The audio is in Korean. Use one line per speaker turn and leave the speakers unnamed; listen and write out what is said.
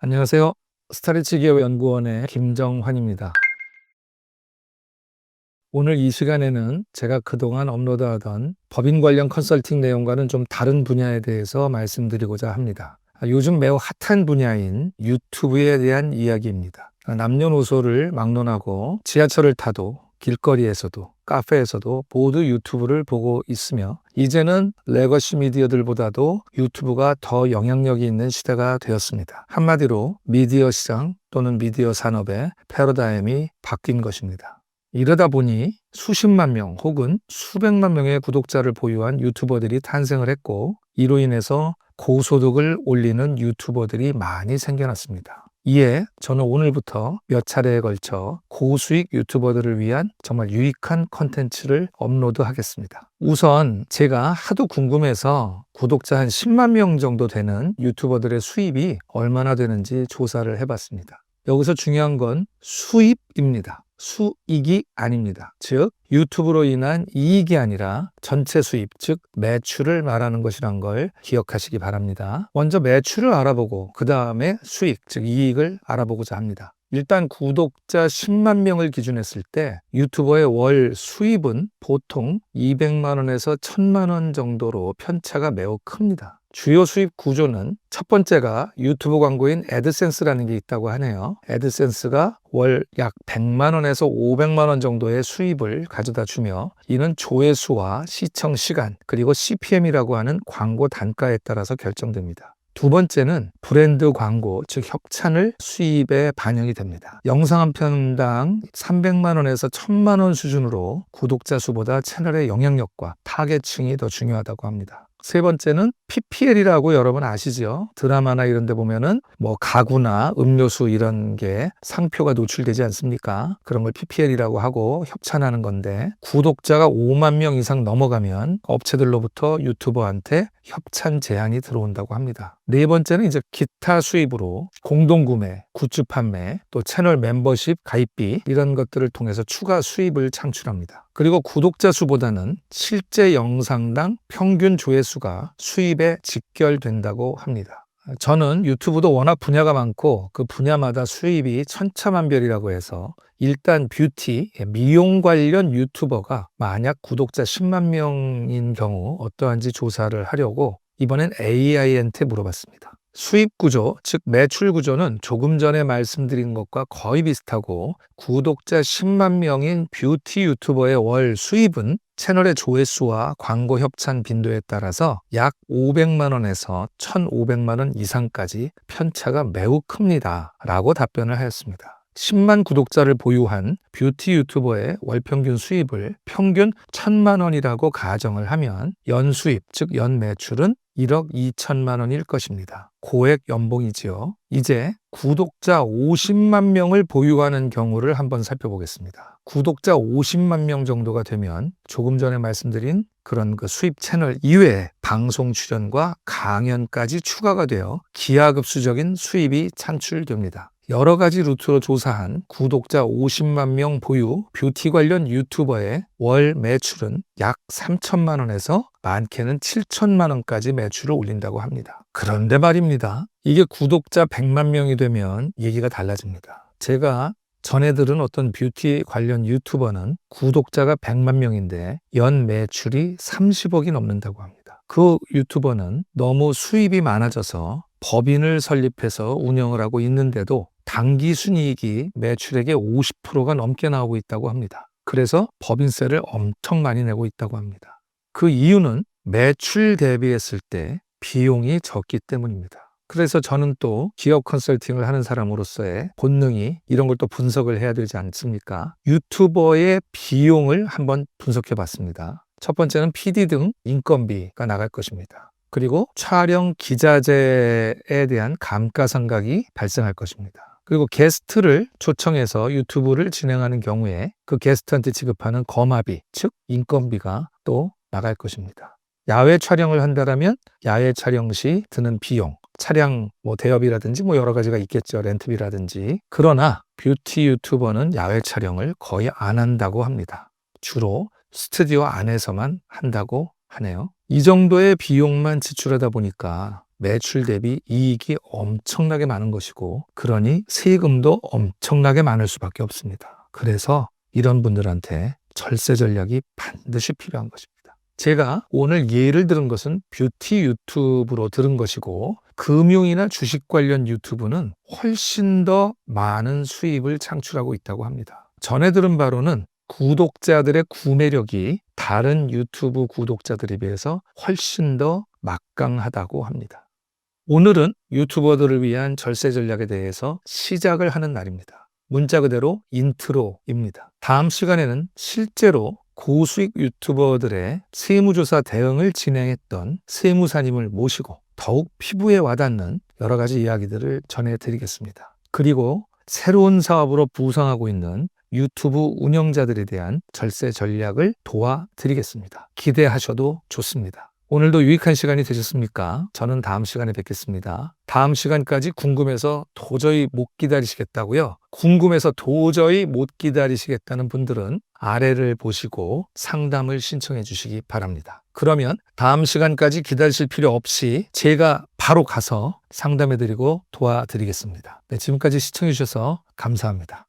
안녕하세요. 스타리치 기업 연구원의 김정환입니다. 오늘 이 시간에는 제가 그동안 업로드하던 법인 관련 컨설팅 내용과는 좀 다른 분야에 대해서 말씀드리고자 합니다. 요즘 매우 핫한 분야인 유튜브에 대한 이야기입니다. 남녀노소를 막론하고 지하철을 타도 길거리에서도 카페에서도 모두 유튜브를 보고 있으며 이제는 레거시 미디어들보다도 유튜브가 더 영향력이 있는 시대가 되었습니다. 한마디로 미디어 시장 또는 미디어 산업의 패러다임이 바뀐 것입니다. 이러다 보니 수십만 명 혹은 수백만 명의 구독자를 보유한 유튜버들이 탄생을 했고 이로 인해서 고소득을 올리는 유튜버들이 많이 생겨났습니다. 이에 저는 오늘부터 몇 차례에 걸쳐 고수익 유튜버들을 위한 정말 유익한 컨텐츠를 업로드하겠습니다. 우선 제가 하도 궁금해서 구독자 한 10만 명 정도 되는 유튜버들의 수입이 얼마나 되는지 조사를 해봤습니다. 여기서 중요한 건 수입입니다. 수익이 아닙니다. 즉 유튜브로 인한 이익이 아니라 전체 수입, 즉 매출을 말하는 것이란 걸 기억하시기 바랍니다. 먼저 매출을 알아보고 그 다음에 수익, 즉 이익을 알아보고자 합니다. 일단 구독자 10만 명을 기준했을 때 유튜버의 월 수입은 보통 200만 원에서 1000만 원 정도로 편차가 매우 큽니다. 주요 수입 구조는 첫 번째가 유튜브 광고인 애드센스라는 게 있다고 하네요. 애드센스가 월 약 100만 원에서 500만 원 정도의 수입을 가져다 주며 이는 조회수와 시청 시간 그리고 CPM이라고 하는 광고 단가에 따라서 결정됩니다. 두 번째는 브랜드 광고, 즉 협찬을 수입에 반영이 됩니다. 영상 한 편당 300만 원에서 1000만 원 수준으로 구독자 수보다 채널의 영향력과 타겟층이 더 중요하다고 합니다. 세 번째는 PPL이라고 여러분 아시죠? 드라마나 이런 데 보면은 뭐 가구나 음료수 이런 게 상표가 노출되지 않습니까? 그런 걸 PPL이라고 하고 협찬하는 건데 구독자가 5만 명 이상 넘어가면 업체들로부터 유튜버한테 협찬 제안이 들어온다고 합니다. 네 번째는 이제 기타 수입으로 공동구매, 굿즈 판매, 또 채널 멤버십 가입비 이런 것들을 통해서 추가 수입을 창출합니다. 그리고 구독자 수보다는 실제 영상당 평균 조회수가 수입에 직결된다고 합니다. 저는 유튜브도 워낙 분야가 많고 그 분야마다 수입이 천차만별이라고 해서 일단 뷰티, 미용 관련 유튜버가 만약 구독자 10만 명인 경우 어떠한지 조사를 하려고 이번엔 AI한테 물어봤습니다. 수입 구조, 즉 매출 구조는 조금 전에 말씀드린 것과 거의 비슷하고 구독자 10만 명인 뷰티 유튜버의 월 수입은 채널의 조회수와 광고 협찬 빈도에 따라서 약 500만 원에서 1,500만 원 이상까지 편차가 매우 큽니다. 라고 답변을 하였습니다. 10만 구독자를 보유한 뷰티 유튜버의 월 평균 수입을 평균 1,000만 원이라고 가정을 하면 연 수입, 즉 연 매출은 1억 2천만 원일 것입니다. 고액 연봉이지요. 이제 구독자 50만 명을 보유하는 경우를 한번 살펴보겠습니다. 구독자 50만 명 정도가 되면 조금 전에 말씀드린 그런 그 수입 채널 이외에 방송 출연과 강연까지 추가가 되어 기하급수적인 수입이 창출됩니다. 여러 가지 루트로 조사한 구독자 50만 명 보유 뷰티 관련 유튜버의 월 매출은 약 3천만 원에서 많게는 7천만 원까지 매출을 올린다고 합니다. 그런데 말입니다. 이게 구독자 100만 명이 되면 얘기가 달라집니다. 제가 전에 들은 어떤 뷰티 관련 유튜버는 구독자가 100만 명인데 연 매출이 30억이 넘는다고 합니다. 그 유튜버는 너무 수입이 많아져서 법인을 설립해서 운영을 하고 있는데도 당기 순이익이 매출액의 50%가 넘게 나오고 있다고 합니다. 그래서 법인세를 엄청 많이 내고 있다고 합니다. 그 이유는 매출 대비했을 때 비용이 적기 때문입니다. 그래서 저는 또 기업 컨설팅을 하는 사람으로서의 본능이 이런 걸 또 분석을 해야 되지 않습니까? 유튜버의 비용을 한번 분석해 봤습니다. 첫 번째는 PD 등 인건비가 나갈 것입니다. 그리고 촬영 기자재에 대한 감가상각이 발생할 것입니다. 그리고 게스트를 초청해서 유튜브를 진행하는 경우에 그 게스트한테 지급하는 거마비, 즉 인건비가 또 나갈 것입니다. 야외 촬영을 한다면 야외 촬영 시 드는 비용, 차량 대여비라든지 여러 가지가 있겠죠. 렌트비라든지. 그러나 뷰티 유튜버는 야외 촬영을 거의 안 한다고 합니다. 주로 스튜디오 안에서만 한다고 하네요. 이 정도의 비용만 지출하다 보니까 매출 대비 이익이 엄청나게 많은 것이고, 그러니 세금도 엄청나게 많을 수밖에 없습니다. 그래서 이런 분들한테 절세 전략이 반드시 필요한 것입니다. 제가 오늘 예를 들은 것은 뷰티 유튜브로 들은 것이고, 금융이나 주식 관련 유튜브는 훨씬 더 많은 수입을 창출하고 있다고 합니다. 전에 들은 바로는 구독자들의 구매력이 다른 유튜브 구독자들에 비해서 훨씬 더 막강하다고 합니다. 오늘은 유튜버들을 위한 절세 전략에 대해서 시작을 하는 날입니다. 문자 그대로 인트로입니다. 다음 시간에는 실제로 고수익 유튜버들의 세무조사 대응을 진행했던 세무사님을 모시고 더욱 피부에 와닿는 여러 가지 이야기들을 전해드리겠습니다. 그리고 새로운 사업으로 부상하고 있는 유튜브 운영자들에 대한 절세 전략을 도와드리겠습니다. 기대하셔도 좋습니다. 오늘도 유익한 시간이 되셨습니까? 저는 다음 시간에 뵙겠습니다. 다음 시간까지 궁금해서 도저히 못 기다리시겠다고요? 궁금해서 도저히 못 기다리시겠다는 분들은 아래를 보시고 상담을 신청해 주시기 바랍니다. 그러면 다음 시간까지 기다리실 필요 없이 제가 바로 가서 상담해 드리고 도와드리겠습니다. 네, 지금까지 시청해 주셔서 감사합니다.